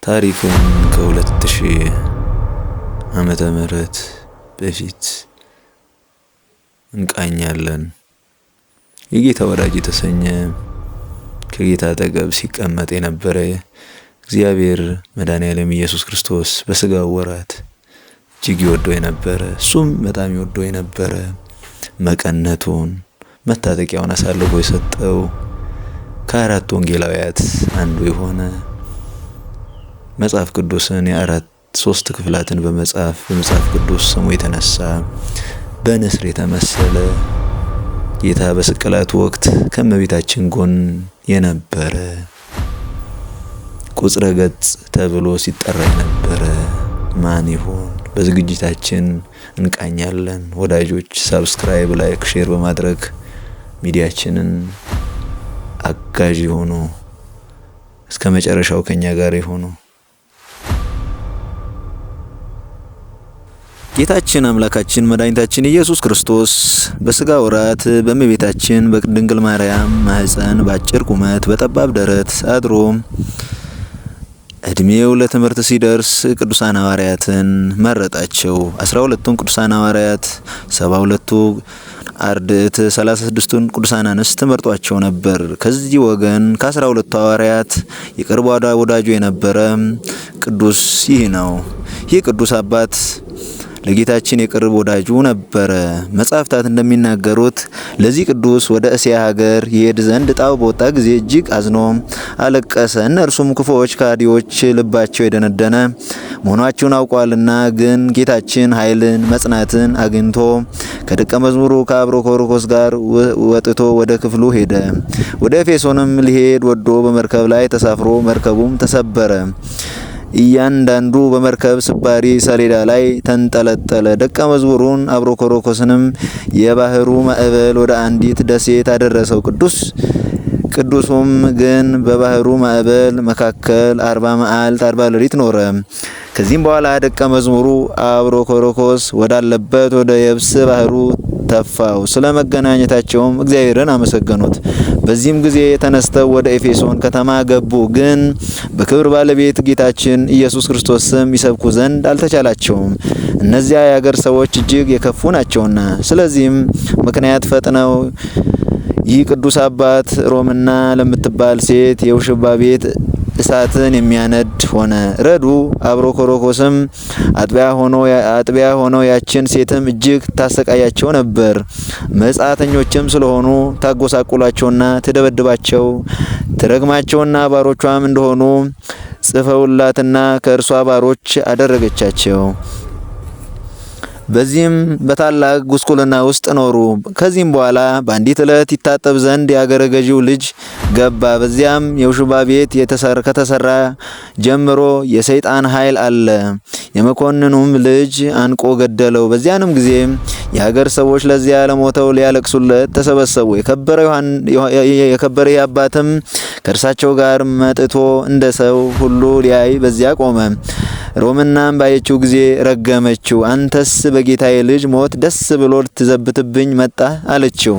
ታሪክን ከ2000 ዓመተ ምህረት በፊት እንቃኛለን። የጌታ ወዳጅ የተሰኘ ከጌታ አጠገብ ሲቀመጥ የነበረ እግዚአብሔር መድኃኔዓለም ኢየሱስ ክርስቶስ በስጋው ወራት እጅግ ይወደው የነበረ እሱም በጣም ይወደው የነበረ መቀነቱን መታጠቂያውን አሳልፎ የሰጠው ከአራት ወንጌላውያት አንዱ የሆነ መጽሐፍ ቅዱስን ሶስት ክፍላትን በመጽሐፍ ቅዱስ ስሙ የተነሳ በንስር የተመሰለ ጌታ በስቅላቱ ወቅት ከመቤታችን ጎን የነበረ ቁጽረ ገጽ ተብሎ ሲጠራ የነበረ ማን ይሆን? በዝግጅታችን እንቃኛለን። ወዳጆች ሰብስክራይብ፣ ላይክ፣ ሼር በማድረግ ሚዲያችንን አጋዥ ሆኖ እስከ መጨረሻው ከኛ ጋር ይሆኑ። ጌታችን አምላካችን መድኃኒታችን ኢየሱስ ክርስቶስ በስጋ ወራት በእመቤታችን በድንግል ማርያም ማህፀን በአጭር ቁመት በጠባብ ደረት አድሮ እድሜው ለትምህርት ሲደርስ ቅዱሳን ሐዋርያትን መረጣቸው። 12ቱን ቅዱሳን ሐዋርያት 72ቱ አርድእት 36ቱን ቅዱሳን አንስት መርጧቸው ነበር። ከዚህ ወገን ከ12ቱ ሐዋርያት የቅርብ ወዳጁ የነበረ ቅዱስ ይህ ነው። ይህ ቅዱስ አባት ለጌታችን የቅርብ ወዳጁ ነበረ። መጻሕፍታት እንደሚናገሩት ለዚህ ቅዱስ ወደ እስያ ሀገር ይሄድ ዘንድ ዕጣው በወጣ ጊዜ እጅግ አዝኖ አለቀሰ። እነርሱም ክፉዎች ከሃዲዎች ልባቸው የደነደነ መሆናቸውን አውቋልና። ግን ጌታችን ኃይልን መጽናትን አግኝቶ ከደቀ መዝሙሩ ከአብሮኮሮኮስ ጋር ወጥቶ ወደ ክፍሉ ሄደ። ወደ ኤፌሶንም ሊሄድ ወዶ በመርከብ ላይ ተሳፍሮ መርከቡም ተሰበረ። እያንዳንዱ በመርከብ ስባሪ ሰሌዳ ላይ ተንጠለጠለ። ደቀ መዝሙሩን አብሮኮሮኮስንም የባህሩ ማዕበል ወደ አንዲት ደሴት አደረሰው። ቅዱሱም ግን በባህሩ ማዕበል መካከል 40 መዓልት 40 ሌሊት ኖረ። ከዚህም በኋላ ደቀ መዝሙሩ አብሮኮሮኮስ ወዳለበት ወደ የብስ ባህሩ ተፋው። ስለ መገናኘታቸውም እግዚአብሔርን አመሰገኑት። በዚህም ጊዜ ተነስተው ወደ ኤፌሶን ከተማ ገቡ። ግን በክብር ባለቤት ጌታችን ኢየሱስ ክርስቶስ ስም ይሰብኩ ዘንድ አልተቻላቸውም፣ እነዚያ የአገር ሰዎች እጅግ የከፉ ናቸውና። ስለዚህም ምክንያት ፈጥነው ይህ ቅዱስ አባት ሮምና ለምትባል ሴት የውሽባ ቤት እሳትን የሚያነድ ሆነ። ረዱ አብሮኮሮኮስም አጥቢያ ሆኖ ያችን ሴትም እጅግ ታሰቃያቸው ነበር። መጻተኞችም ስለሆኑ ታጎሳቁላቸውና ትደበድባቸው ትረግማቸውና ባሮቿም እንደሆኑ ጽፈውላትና ከእርሷ ባሮች አደረገቻቸው። በዚህም በታላቅ ጉስቁልና ውስጥ ኖሩ። ከዚህም በኋላ በአንዲት ዕለት ይታጠብ ዘንድ የአገረ ገዢው ልጅ ገባ። በዚያም የውሽባ ቤት ከተሰራ ጀምሮ የሰይጣን ኃይል አለ። የመኮንኑም ልጅ አንቆ ገደለው። በዚያንም ጊዜ የሀገር ሰዎች ለዚያ ለሞተው ሊያለቅሱለት ተሰበሰቡ። የከበረ አባትም ከእርሳቸው ጋር መጥቶ እንደ ሰው ሁሉ ሊያይ በዚያ ቆመ። ሮምናም ባየችው ጊዜ ረገመችው። አንተስ በጌታዬ ልጅ ሞት ደስ ብሎ ልትዘብትብኝ መጣ አለችው።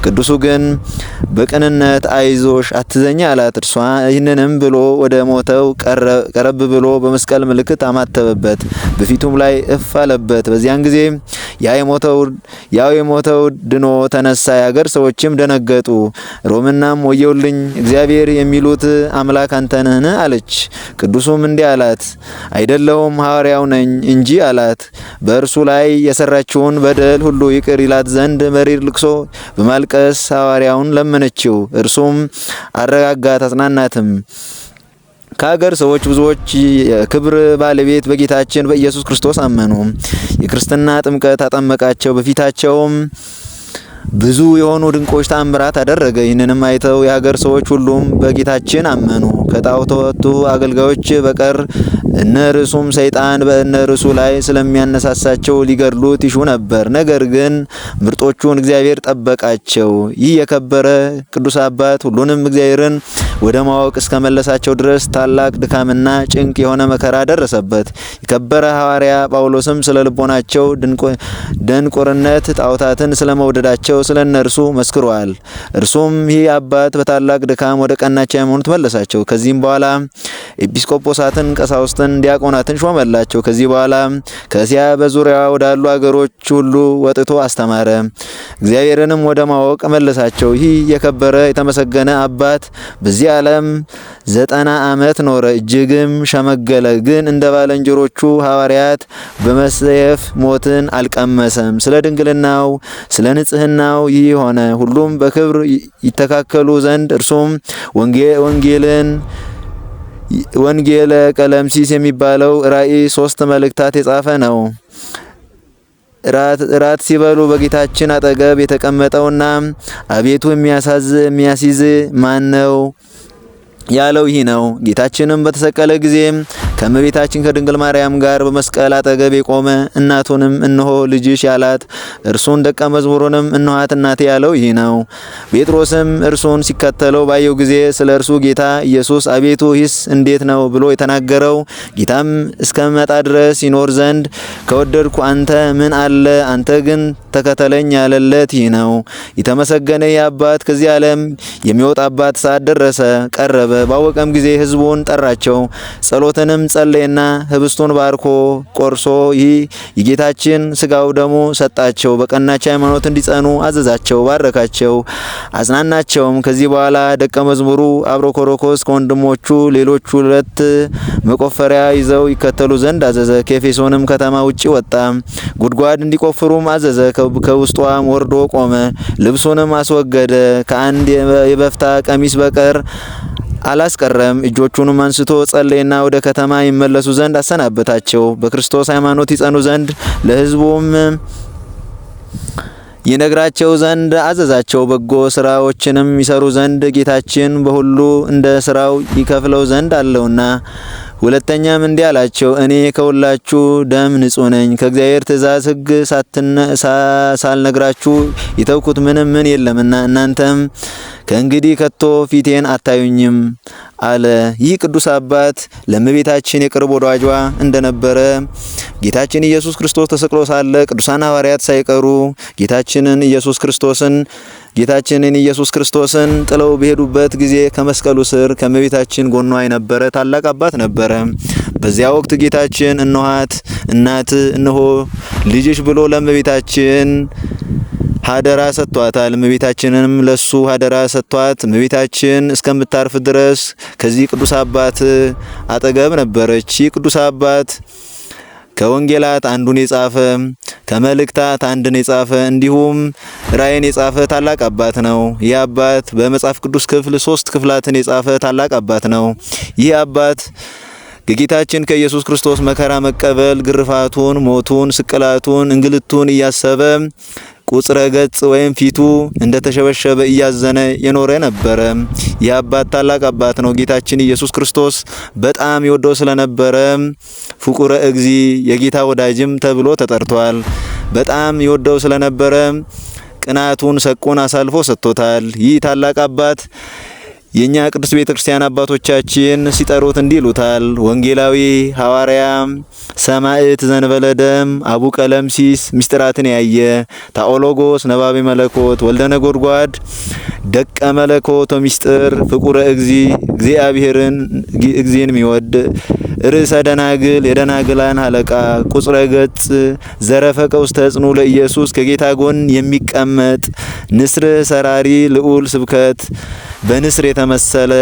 ቅዱሱ ግን በቅንነት አይዞሽ አትዘኛ አላት። እርሷ ይህንንም ብሎ ወደ ሞተው ቀረብ ብሎ በመስቀል ምልክት አማተበበት፣ በፊቱም ላይ እፍ አለበት። በዚያን ጊዜ ያው የሞተው ድኖ ተነሳ። የአገር ሰዎችም ደነገጡ። ሮምናም ወየውልኝ እግዚአብሔር የሚሉት አምላክ አንተ ነህን አለች። ቅዱሱም እንዲህ አላት፣ አይደለሁም ሐዋርያው ነኝ እንጂ አላት። በእርሱ ላይ የሰራችውን በደል ሁሉ ይቅር ይላት ዘንድ መሪር ልቅሶ በማልቀስ ሐዋርያውን ለመነችው። እርሱም አረጋጋት አጽናናትም። ከሀገር ሰዎች ብዙዎች የክብር ባለቤት በጌታችን በኢየሱስ ክርስቶስ አመኑ። የክርስትና ጥምቀት አጠመቃቸው። በፊታቸውም ብዙ የሆኑ ድንቆች ተአምራት አደረገ። ይህንንም አይተው የሀገር ሰዎች ሁሉም በጌታችን አመኑ፣ ከጣዖታቱ አገልጋዮች በቀር። እነርሱም ሰይጣን በእነርሱ ላይ ስለሚያነሳሳቸው ሊገድሉት ይሹ ነበር። ነገር ግን ምርጦቹን እግዚአብሔር ጠበቃቸው። ይህ የከበረ ቅዱስ አባት ሁሉንም እግዚአብሔርን ወደ ማወቅ እስከመለሳቸው ድረስ ታላቅ ድካምና ጭንቅ የሆነ መከራ ደረሰበት። የከበረ ሐዋርያ ጳውሎስም ስለ ልቦናቸው ደንቆርነት ጣዖታትን ስለመውደዳቸው ስለ እነርሱ መስክሯል። እርሱም ይህ አባት በታላቅ ድካም ወደ ቀናች ሃይማኖት መለሳቸው። ከዚህም በኋላ ኤጲስቆጶሳትን፣ ቀሳውስትን፣ ዲያቆናትን ሾመላቸው። ከዚህ በኋላ ከእስያ በዙሪያዋ ወዳሉ አገሮች ሁሉ ወጥቶ አስተማረ። እግዚአብሔርንም ወደ ማወቅ መለሳቸው። ይህ የከበረ የተመሰገነ አባት በዚህ ዓለም 90 ዓመት ኖረ፣ እጅግም ሸመገለ። ግን እንደ ባልንጀሮቹ ሐዋርያት በመሰየፍ ሞትን አልቀመሰም። ስለ ድንግልናው ስለ ንጽሕናው ይህ ሆነ። ሁሉም በክብር ይተካከሉ ዘንድ እርሱም ወንጌለ ቀለምሲስ የሚባለው ራእይ 3 መልእክታት የጻፈ ነው። ራት ሲበሉ በጌታችን አጠገብ የተቀመጠውና አቤቱ የሚያስይዝ ማን ነው ያለው ይህ ነው። ጌታችንም በተሰቀለ ጊዜ ከእመቤታችን ከድንግል ማርያም ጋር በመስቀል አጠገብ የቆመ እናቱንም እነሆ ልጅሽ ያላት እርሱን ደቀ መዝሙሩንም እነኋት እናቴ ያለው ይህ ነው። ጴጥሮስም እርሱን ሲከተለው ባየው ጊዜ ስለ እርሱ ጌታ ኢየሱስ አቤቱ ይህስ እንዴት ነው ብሎ የተናገረው። ጌታም እስከመጣ ድረስ ይኖር ዘንድ ከወደድኩ አንተ ምን አለ፣ አንተ ግን ተከተለኝ ያለለት ይህ ነው። የተመሰገነ የአባት ከዚህ ዓለም የሚወጣባት ሰዓት ደረሰ ቀረበ። ባወቀም ጊዜ ሕዝቡን ጠራቸው። ጸሎትንም ጸለየና ህብስቱን ባርኮ ቆርሶ ይህ የጌታችን ስጋው ደሙ ሰጣቸው። በቀናች ሃይማኖት እንዲጸኑ አዘዛቸው፣ ባረካቸው፣ አጽናናቸውም። ከዚህ በኋላ ደቀ መዝሙሩ አብሮኮሮኮስ ከወንድሞቹ ሌሎቹ 2 መቆፈሪያ ይዘው ይከተሉ ዘንድ አዘዘ። ከኤፌሶንም ከተማ ውጪ ወጣ። ጉድጓድ እንዲቆፍሩም አዘዘ። ከውስጧም ወርዶ ቆመ። ልብሱንም አስወገደ። ከአንድ የበፍታ ቀሚስ በቀር አላስቀረም። እጆቹንም አንስቶ ጸለየና ወደ ከተማ ይመለሱ ዘንድ አሰናበታቸው። በክርስቶስ ሃይማኖት ይጸኑ ዘንድ ለሕዝቡም ይነግራቸው ዘንድ አዘዛቸው። በጎ ስራዎችንም ይሰሩ ዘንድ ጌታችን በሁሉ እንደ ስራው ይከፍለው ዘንድ አለውና። ሁለተኛም እንዲህ አላቸው፣ እኔ ከሁላችሁ ደም ንጹሕ ነኝ። ከእግዚአብሔር ትእዛዝ ሕግ ሳልነግራችሁ የተውኩት ምን የለምና እናንተም ከእንግዲህ ከቶ ፊቴን አታዩኝም አለ። ይህ ቅዱስ አባት ለእመቤታችን የቅርብ ወዳጇ እንደነበረ ጌታችን ኢየሱስ ክርስቶስ ተሰቅሎ ሳለ ቅዱሳን ሐዋርያት ሳይቀሩ ጌታችንን ኢየሱስ ክርስቶስን ጥለው በሄዱበት ጊዜ ከመስቀሉ ስር ከእመቤታችን ጎኗ የነበረ ታላቅ አባት ነበረ። በዚያ ወቅት ጌታችን እነኋት እናት እነሆ ልጅሽ ብሎ ለእመቤታችን ሀደራ ሰጥቷታል። እመቤታችንንም ለሱ ሀደራ ሰጥቷት እመቤታችን እስከምታርፍ ድረስ ከዚህ ቅዱስ አባት አጠገብ ነበረች። ይህ ቅዱስ አባት ከወንጌላት አንዱን የጻፈ ከመልእክታት አንድን የጻፈ እንዲሁም ራእይን የጻፈ ታላቅ አባት ነው። ይህ አባት በመጽሐፍ ቅዱስ ክፍል 3 ክፍላትን የጻፈ ታላቅ አባት ነው። ይህ አባት ከጌታችን ከኢየሱስ ክርስቶስ መከራ መቀበል፣ ግርፋቱን፣ ሞቱን፣ ስቅላቱን፣ እንግልቱን እያሰበ ቁጽረ ገጽ ወይም ፊቱ እንደተሸበሸበ እያዘነ የኖረ ነበረ። የአባት ታላቅ አባት ነው። ጌታችን ኢየሱስ ክርስቶስ በጣም ይወደው ስለነበረ ፍቁረ እግዚ የጌታ ወዳጅም ተብሎ ተጠርቷል። በጣም ይወደው ስለነበረ ቅናቱን ሰቁን አሳልፎ ሰጥቶታል። ይህ ታላቅ አባት የኛ ቅዱስ ቤተክርስቲያን አባቶቻችን ሲጠሩት እንዲህ ይሉታል። ወንጌላዊ ሐዋርያ ሰማዕት ዘንበለ ደም አቡ ቀለምሲስ ምስጢራትን ያየ ታኦሎጎስ ነባቤ መለኮት ወልደ ነጎድጓድ ደቀ መለኮት ወምስጢር ፍቁረ እግዚአብሔርን እግዚእን የሚወድ ርዕሰ ደናግል የደናግላን አለቃ ቁጽረ ገጽ ዘረፈቀ ውስተ ጽኑ ለኢየሱስ ከጌታ ጎን የሚቀመጥ ንስር ሰራሪ ልዑል ስብከት በንስር የተመሰለ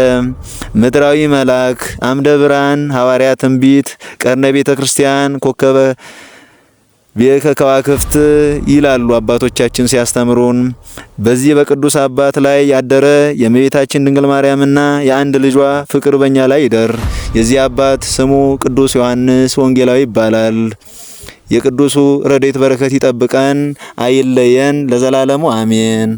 ምድራዊ መልአክ አምደ ብርሃን ሐዋርያ ትንቢት ቀርነ ቤተ ክርስቲያን ኮከበ ከዋክብት ይላሉ አባቶቻችን ሲያስተምሩን። በዚህ በቅዱስ አባት ላይ ያደረ የእመቤታችን ድንግል ማርያምና የአንድ ልጇ ፍቅር በእኛ ላይ ይደር። የዚህ አባት ስሙ ቅዱስ ዮሐንስ ወንጌላዊ ይባላል። የቅዱሱ ረድኤት በረከት ይጠብቀን አይለየን ለዘላለሙ አሜን።